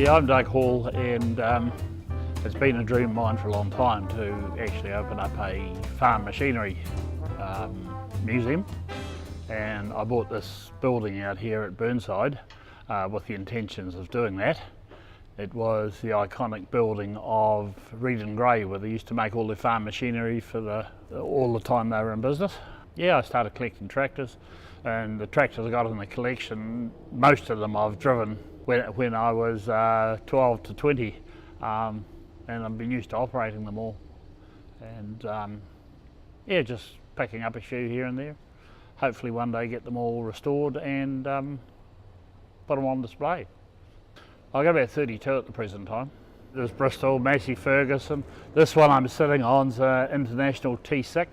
Yeah, I'm Doug Hall, and it's been a dream of mine for a long time to actually open up a farm machinery museum. And I bought this building out here at Burnside with the intentions of doing that. It was the iconic building of Reed and Gray, where they used to make all their farm machinery for all the time they were in business. Yeah, I started collecting tractors, and the tractors I got in the collection, most of them I've driven when I was 12 to 20, and I've been used to operating them all. And yeah, just picking up a few here and there. Hopefully one day get them all restored and put them on display. I've got about 32 at the present time. There's Bristol, Massey Ferguson. This one I'm sitting on is an International T6,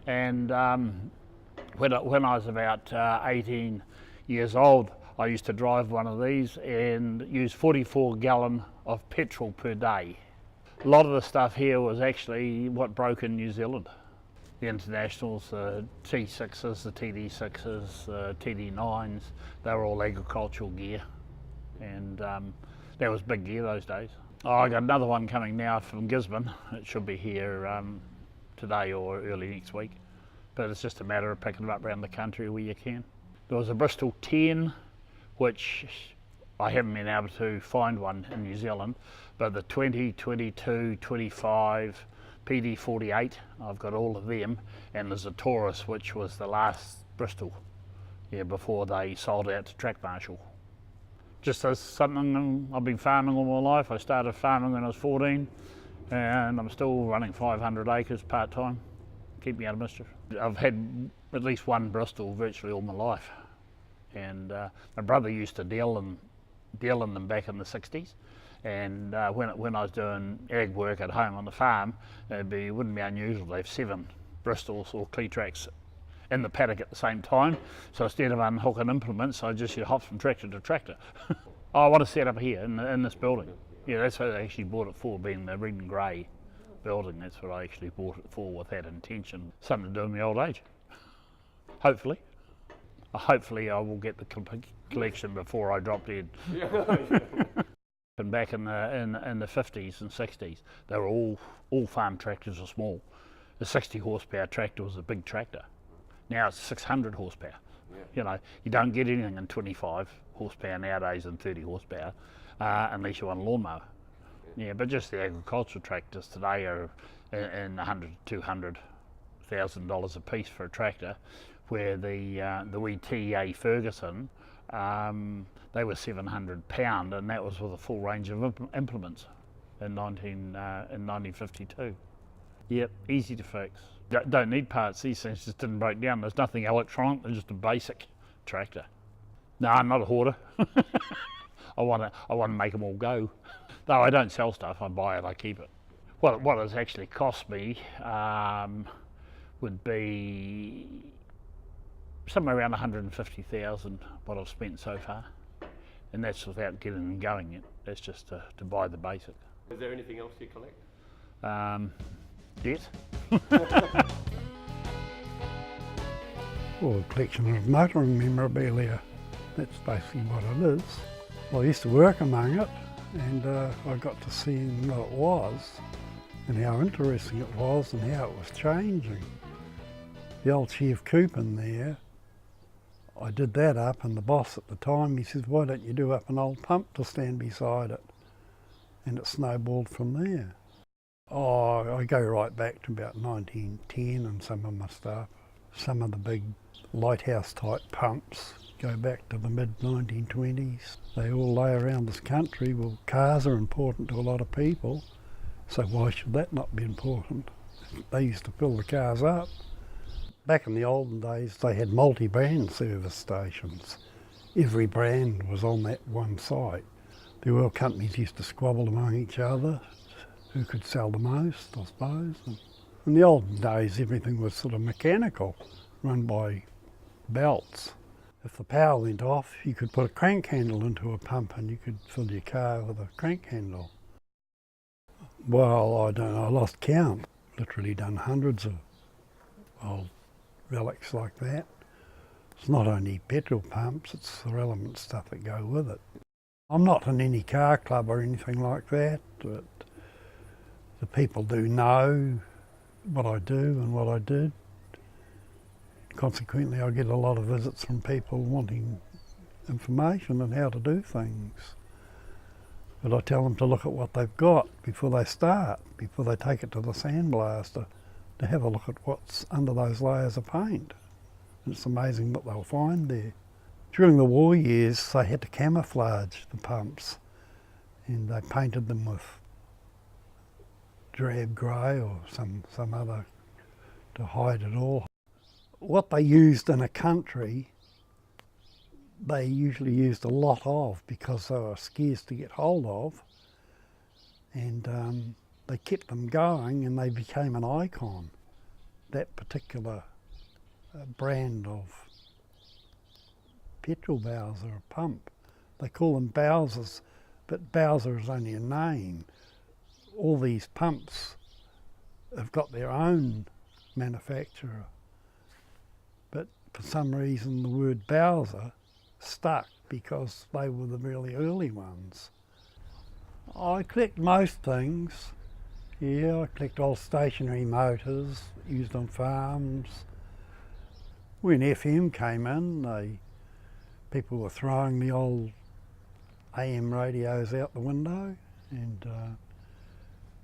and when I was about 18 years old, I used to drive one of these and use 44 gallon of petrol per day. A lot of the stuff here was actually what broke in New Zealand. The Internationals, the T6s, the TD6s, the TD9s, they were all agricultural gear, and that was big gear those days. Oh, I got another one coming now from Gisborne. It should be here today or early next week, but it's just a matter of picking them up around the country where you can. There was a Bristol 10, which I haven't been able to find one in New Zealand, but the 20, 22, 25, PD48, I've got all of them, and there's a Taurus, which was the last Bristol, yeah, before they sold out to Track Marshall. Just as something I've been farming all my life. I started farming when I was 14, and I'm still running 500 acres part-time, keep me out of mischief. I've had at least one Bristol virtually all my life, and my brother used to deal in them back in the 60s. And when I was doing ag work at home on the farm, it wouldn't be unusual to have 7 Bristols or Cleatracks in the paddock at the same time. So instead of unhooking implements, I just hop from tractor to tractor. I want to set up here in this building. Yeah, that's what I actually bought it for, being the Reed and Gray building. That's what I actually bought it for, with that intention. Something to do in my old age, hopefully. Hopefully I will get the collection before I drop dead. And back in the 50s and 60s, they were all farm tractors are small. The 60 horsepower tractor was a big tractor. Now it's 600 horsepower. Yeah. You know, you don't get anything in 25 horsepower nowadays and 30 horsepower unless you want a lawnmower. Yeah, but just the agricultural tractors today are in $100,000 to $200,000 a piece for a tractor, where the wee TA Ferguson, they were £700, and that was with a full range of implements in 1952. Yep, easy to fix. Don't need parts. These things just didn't break down. There's nothing electronic. They're just a basic tractor. No, I'm not a hoarder. I want to make them all go. Though I don't sell stuff. I buy it. I keep it. What it's actually cost me would be somewhere around 150,000. What I've spent so far. And that's without getting them going yet. That's just to buy the basic. Is there anything else you collect? Debt. Well, a collection of motoring memorabilia. That's basically what it is. Well, I used to work among it, and I got to see what it was and how interesting it was and how it was changing. The old Chief Coop in there, I did that up, and the boss at the time, he says, why don't you do up an old pump to stand beside it? And it snowballed from there. Oh, I go right back to about 1910 and some of my stuff. Some of the big lighthouse type pumps go back to the mid-1920s. They all lay around this country. Well, cars are important to a lot of people, so why should that not be important? They used to fill the cars up. Back in the olden days, they had multi-brand service stations. Every brand was on that one site. The oil companies used to squabble among each other, who could sell the most, I suppose. And in the olden days, everything was sort of mechanical, run by belts. If the power went off, you could put a crank handle into a pump and you could fill your car with a crank handle. Well, I don't know, I lost count. Literally done hundreds of old relics like that. It's not only petrol pumps, it's the relevant stuff that go with it. I'm not in any car club or anything like that, but the people do know what I do and what I did. Consequently, I get a lot of visits from people wanting information on how to do things. But I tell them to look at what they've got before they start, before they take it to the sandblaster, to have a look at what's under those layers of paint. And it's amazing what they'll find there. During the war years, they had to camouflage the pumps, and they painted them with drab grey or some other to hide it all. What they used in a country, they usually used a lot of because they were scarce to get hold of, and they kept them going and they became an icon. That particular brand of petrol Bowser or pump. They call them Bowsers, but Bowser is only a name. All these pumps have got their own manufacturer, but for some reason the word Bowser stuck because they were the really early ones. I collect most things. Yeah, I collect old stationary motors used on farms. When FM came in, people were throwing the old AM radios out the window, and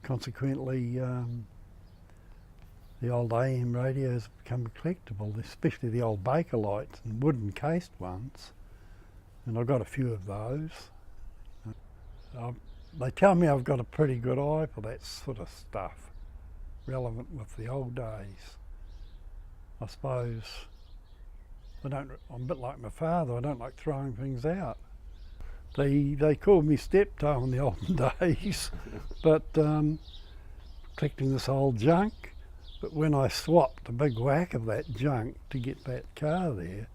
consequently the old AM radios become collectible, especially the old Bakelite and wooden cased ones, and I've got a few of those. They tell me I've got a pretty good eye for that sort of stuff, relevant with the old days. I suppose I'm a bit like my father, I don't like throwing things out. They called me steptoe in the olden days, but collecting this old junk. But when I swapped a big whack of that junk to get that car there,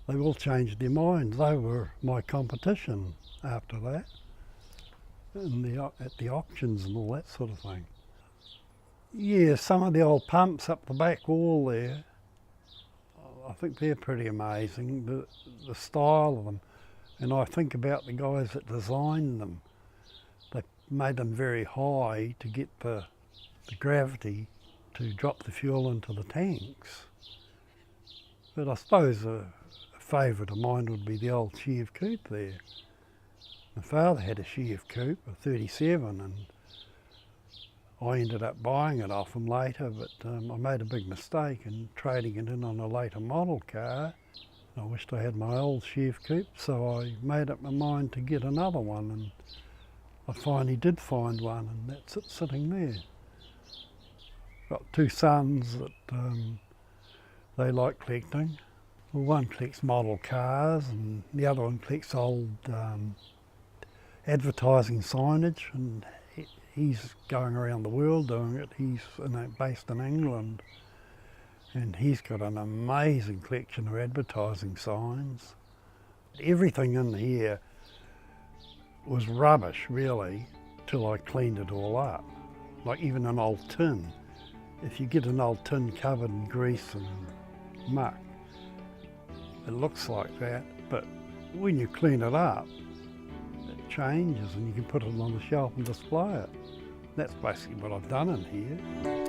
they all changed their minds. They were my competition after that, and at the auctions and all that sort of thing. Yeah, some of the old pumps up the back wall there, I think they're pretty amazing, the style of them. And I think about the guys that designed them. They made them very high to get the gravity to drop the fuel into the tanks. But I suppose a favourite of mine would be the old Chev coupe there. My father had a Chev coupe, a 37, and I ended up buying it off him later, but I made a big mistake in trading it in on a later model car. I wished I had my old Chev coupe, so I made up my mind to get another one, and I finally did find one, and that's it sitting there. Got two sons that they like collecting. Well, one collects model cars and the other one collects old advertising signage, and he's going around the world doing it. He's based in England, and he's got an amazing collection of advertising signs. Everything in here was rubbish really till I cleaned it all up. Like even an old tin. If you get an old tin covered in grease and muck, it looks like that, but when you clean it up, it changes and you can put it on the shelf and display it. That's basically what I've done in here.